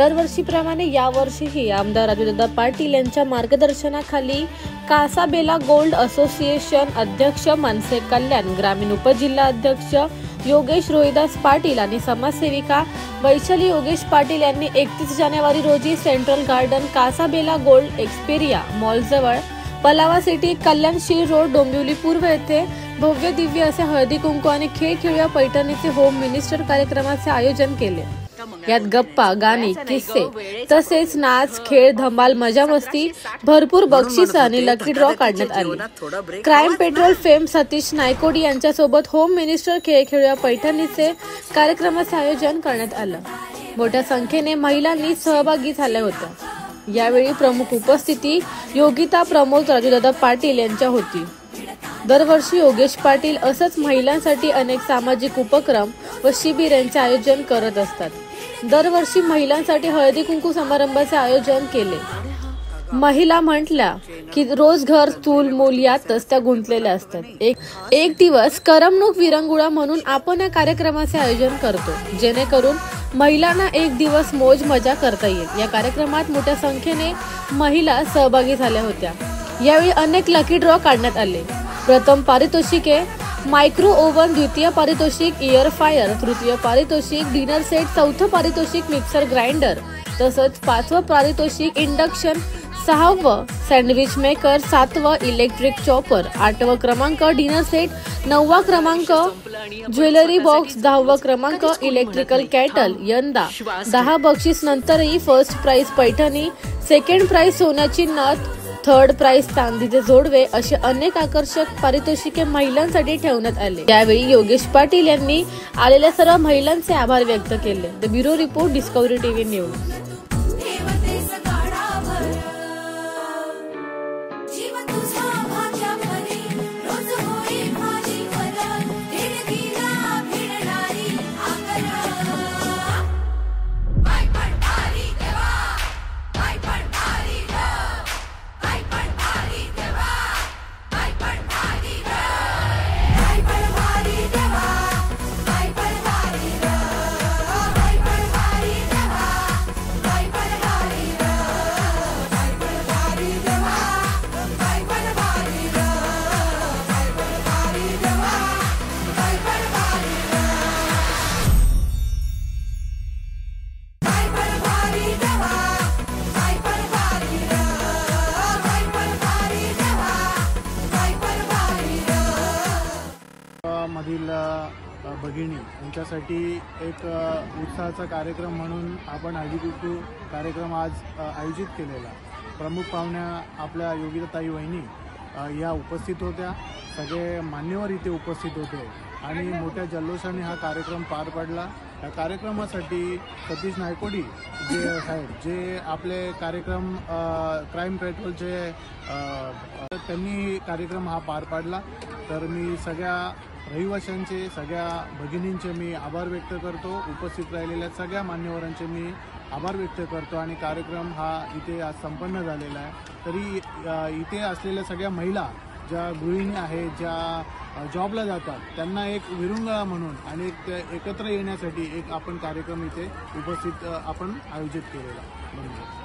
दरवर्षीप्रमाणे यावर्षीही आमदार राजूदादा पाटील यांच्या मार्गदर्शनाखाली कासाबेला गोल्ड असोसिएशन अध्यक्ष मनसे कल्याण, ग्रामीण उपजिल्हा अध्यक्ष योगेश रोहिदास पाटील आणि समाजसेविका वैशाली योगेश पाटील यांनी 31 जानेवारी रोजी central garden Casabella gold Experia मॉलजवळ पलावा सिटी कल्याण शीर रोड डोंबिवली पूर्व येथे भव्य दिव्य असे हळदी कुंकू आणि खेळ खेळूया पैठणीचे होम मिनिस्टर कार्यक्रमाचे आयोजन केले। यात गप्पा, गाणी, किस्से तसेच नाच, खेळ, धमाल, मजा मस्ती, भरपूर बक्षीस आणि लकी ड्रॉ काढण्यात आले। Crime petrol fame Satish Naikodi यांच्यासोबत होम मिनिस्टर खेळ खेळूया पैठणीचे कार्यक्रमाचे आयोजन करण्यात आलं। मोठ्या संख्येने महिलांनी सहभागी झाल्या होत्या। यावेळी प्रमुख उपस्थिती योगिता प्रमोद राजूदादा पाटील यांच्या होती। दरवर्षी योगेश पाटील असंच महिलांसाठी अनेक सामाजिक उपक्रम व शिबिरांचे आयोजन करत असतात। दरवर्षी महिलांसाठी हळदी कुंकू समारंभाचे आयोजन केले। महिला म्हटल्या की रोज घर चूल मूल यातच त्या गुंतलेल्या असतात। एक दिवस करमणूक विरंगुळा म्हणून आपण या कार्यक्रमाचे आयोजन करतो, जेणेकरून महिलांना एक दिवस मौज मजा करता येईल। या कार्यक्रमात मोठ्या संख्येने महिला सहभागी झाल्या होत्या। यावेळी अनेक लकी ड्रॉ काढण्यात आले। प्रथम पारितोषिके मायक्रो ओव्हन, द्वितीय पारितोषिक एअर फायर, तृतीय पारितोषिक डिनर सेट, चौथं पारितोषिक मिक्सर ग्राइंडर, तसंच 5वं पारितोषिक इंडक्शन, 6वं सँडविच मेकर, 7वं इलेक्ट्रिक चॉपर, 8वं क्रमांक डिनर सेट, 9वा क्रमांक ज्वेलरी बॉक्स, 10वा क्रमांक इलेक्ट्रिकल कॅटल। यंदा 10 बक्षीस नंतरही first prize Paithani, second prize सोन्याची नथ, थर्ड प्राइज चांदीचे जोडवे असे अनेक आकर्षक पारितोषिके महिलांसाठी ठेवण्यात आले। यावेळी योगेश पाटील यांनी आलेल्या सर्व महिलांचे आभार व्यक्त केले। The bureau report, discovery TV news. मधील भगिनी यांच्यासाठी एक उत्साहाचा कार्यक्रम म्हणून आपण हळदी कुंकू कार्यक्रम आज आयोजित केलेला। प्रमुख पाहुण्या आपल्या योगिताताई वहिनी या उपस्थित होत्या। सगळे मान्यवर इथे उपस्थित होते आणि मोठ्या जल्लोषाने हा कार्यक्रम पार पडला। या कार्यक्रमासाठी सतीश नायकोडी जे आपले कार्यक्रम क्राईम पेट्रोलचे त्यांनी कार्यक्रम हा पार पाडला। तर मी सगळ्या रहिवाशांचे, सगळ्या भगिनींचे मी आभार व्यक्त करतो। उपस्थित राहिलेल्या सगळ्या मान्यवरांचे मी आभार व्यक्त करतो आणि कार्यक्रम हा इथे आज संपन्न झालेला आहे। तरी इथे असलेल्या सगळ्या महिला ज्या गृहिणी आहेत, ज्या जॉबला जातात, त्यांना एक विरंगुळा म्हणून आणि एकत्र येण्यासाठी एक आपण कार्यक्रम इथे उपस्थित आपण आयोजित केलेला। धन्यवाद।